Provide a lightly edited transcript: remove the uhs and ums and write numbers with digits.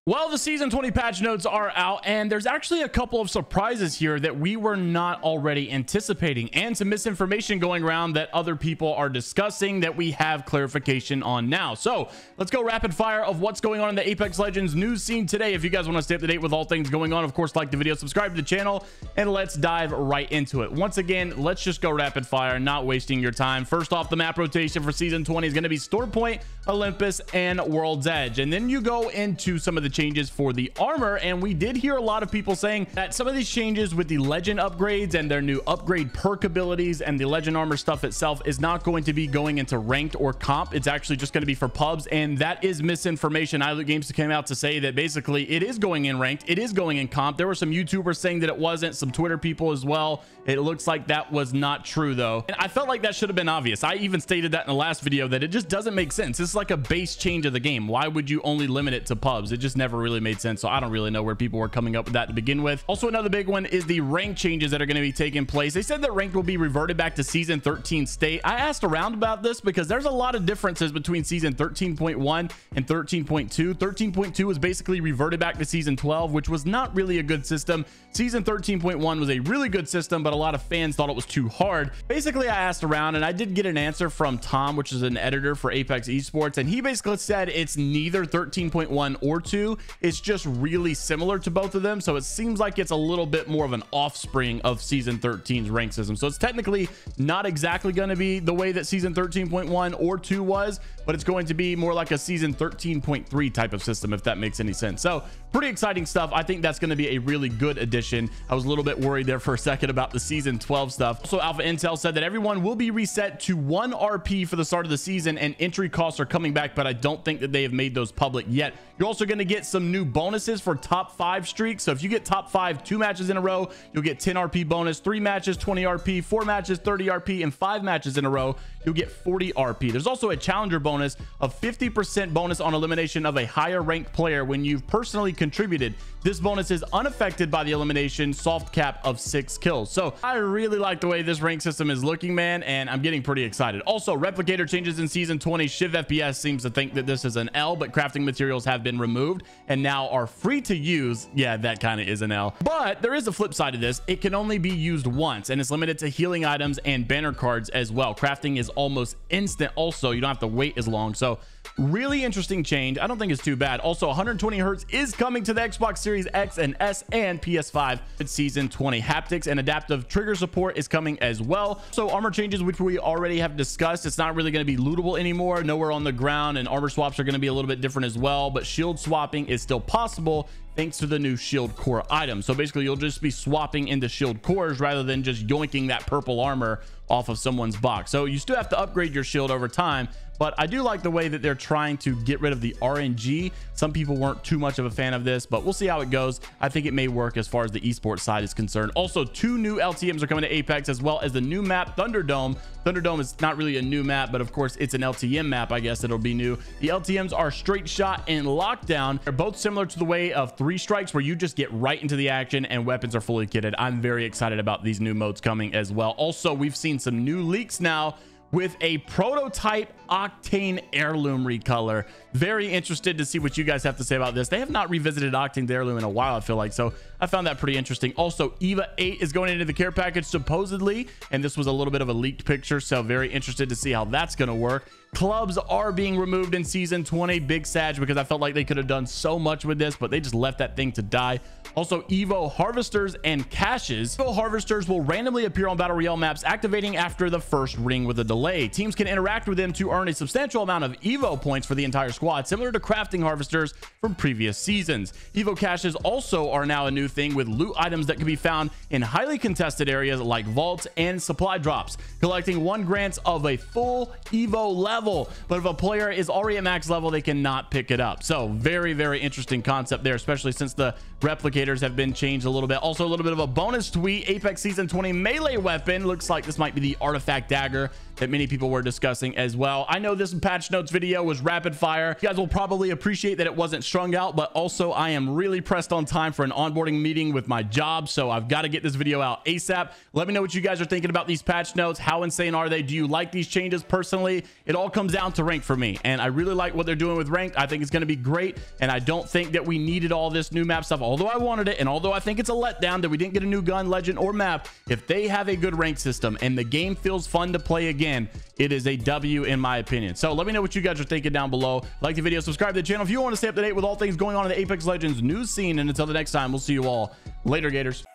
Well, the Season 20 patch notes are out, and there's actually a couple of surprises here that we were not already anticipating, and some misinformation going around that other people are discussing that we have clarification on now. So let's go rapid fire of what's going on in the Apex Legends news scene today. If you guys want to stay up to date with all things going on, of course, like the video, subscribe to the channel, and let's dive right into it. Once again, let's just go rapid fire, not wasting your time. First off, the map rotation for Season 20 is going to be Store Point, Olympus, and World's Edge. And then you go into some of the changes for the armor, and we did hear a lot of people saying that some of these changes with the legend upgrades and their new upgrade perk abilities and the legend armor stuff itself is not going to be going into ranked or comp. It's actually just going to be for pubs, and that is misinformation. iLoot Games came out to say that basically it is going in ranked, it is going in comp. There were some YouTubers saying that it wasn't, some Twitter people as well. It looks like that was not true though, and I felt like that should have been obvious. I even stated that in the last video that it just doesn't make sense. This is like a base change of the game. Why would you only limit it to pubs? It just never really made sense. So I don't really know where people were coming up with that to begin with. Also, another big one is the rank changes that are going to be taking place. They said that ranked will be reverted back to Season 13 state. I asked around about this because there's a lot of differences between Season 13.1 and 13.2. 13.2 was basically reverted back to Season 12, which was not really a good system. Season 13.1 was a really good system, but a lot of fans thought it was too hard. Basically, I asked around and I did get an answer from Tom, which is an editor for Apex Esports, and he basically said it's neither 13.1 or 2. It's just really similar to both of them, so it seems like it's a little bit more of an offspring of Season 13's rank system. So it's technically not exactly going to be the way that Season 13.1 or 2 was, but it's going to be more like a Season 13.3 type of system, if that makes any sense. So pretty exciting stuff. I think that's going to be a really good addition. I was a little bit worried there for a second about the Season 12 stuff. Also, Alpha Intel said that everyone will be reset to 1 RP for the start of the season, and entry costs are coming back, but I don't think that they have made those public yet. You're also going to get some new bonuses for top 5 streaks. So if you get top 5 2 matches in a row, you'll get 10 RP bonus, 3 matches 20 RP, 4 matches 30 RP, and 5 matches in a row you'll get 40 RP. There's also a challenger bonus of 50% bonus on elimination of a higher ranked player when you've personally contributed. This bonus is unaffected by the elimination soft cap of 6 kills. So I really like the way this rank system is looking, man, and I'm getting pretty excited. Also, replicator changes in Season 20. Shiv FPS seems to think that this is an L, but crafting materials have been removed and now are free to use. Yeah, that kind of is an L, but there is a flip side of this. It can only be used once, and it's limited to healing items and banner cards as well. Crafting is almost instant. Also, you don't have to wait as long. So really interesting change. I don't think it's too bad. Also, 120 hertz is coming to the Xbox Series X and S and PS5 in Season 20. Haptics and adaptive trigger support is coming as well. So armor changes, which we already have discussed, it's not really going to be lootable anymore. Nowhere on the ground, and armor swaps are going to be a little bit different as well, but shield swapping is still possible thanks to the new shield core item. So basically, you'll just be swapping into shield cores rather than just yoinking that purple armor off of someone's box. So you still have to upgrade your shield over time, but I do like the way that they're trying to get rid of the RNG. Some people weren't too much of a fan of this, but we'll see how it goes. I think it may work as far as the esports side is concerned. Also, 2 new LTMs are coming to Apex, as well as the new map Thunderdome. Thunderdome is not really a new map, but of course it's an LTM map. I guess it'll be new. The LTMs are Straight Shot and Lockdown. They're both similar to the way of 3 Strikes, where you just get right into the action and weapons are fully kitted. I'm very excited about these new modes coming as well. Also, we've seen some new leaks now with a prototype Octane heirloom recolor. Very interested to see what you guys have to say about this. They have not revisited Octane heirloom in a while, I feel like, so I found that pretty interesting. Also, EVA 8 is going into the care package supposedly, and this was a little bit of a leaked picture, so very interested to see how that's going to work. Clubs are being removed in Season 20. Big Sag, because I felt like they could have done so much with this, but they just left that thing to die. Also, Evo harvesters and caches. Evo harvesters will randomly appear on Battle Royale maps, activating after the first ring with a delay. Teams can interact with them to earn a substantial amount of Evo points for the entire squad, similar to crafting harvesters from previous seasons. Evo caches also are now a new thing, with loot items that can be found in highly contested areas like vaults and supply drops. Collecting 1 grants of a full Evo level, but if a player is already at max level, they cannot pick it up. So very, very interesting concept there, especially since the replicators have been changed a little bit. Also, a little bit of a bonus tweet. Apex Season 20 melee weapon looks like this might be the artifact dagger that many people were discussing as well. I know this patch notes video was rapid fire. You guys will probably appreciate that it wasn't strung out, but also I am really pressed on time for an onboarding meeting with my job, so I've got to get this video out ASAP. Let me know what you guys are thinking about these patch notes. How insane are they? Do you like these changes personally? It all comes down to rank for me, and I really like what they're doing with ranked. I think it's going to be great, and I don't think that we needed all this new map stuff, although I wanted it, and although I think it's a letdown that we didn't get a new gun, legend, or map. If they have a good rank system and the game feels fun to play again, it is a W in my opinion. So let me know what you guys are thinking down below. Like the video, subscribe to the channel if you want to stay up to date with all things going on in the Apex Legends news scene, and until the next time, we'll see you all later, Gators.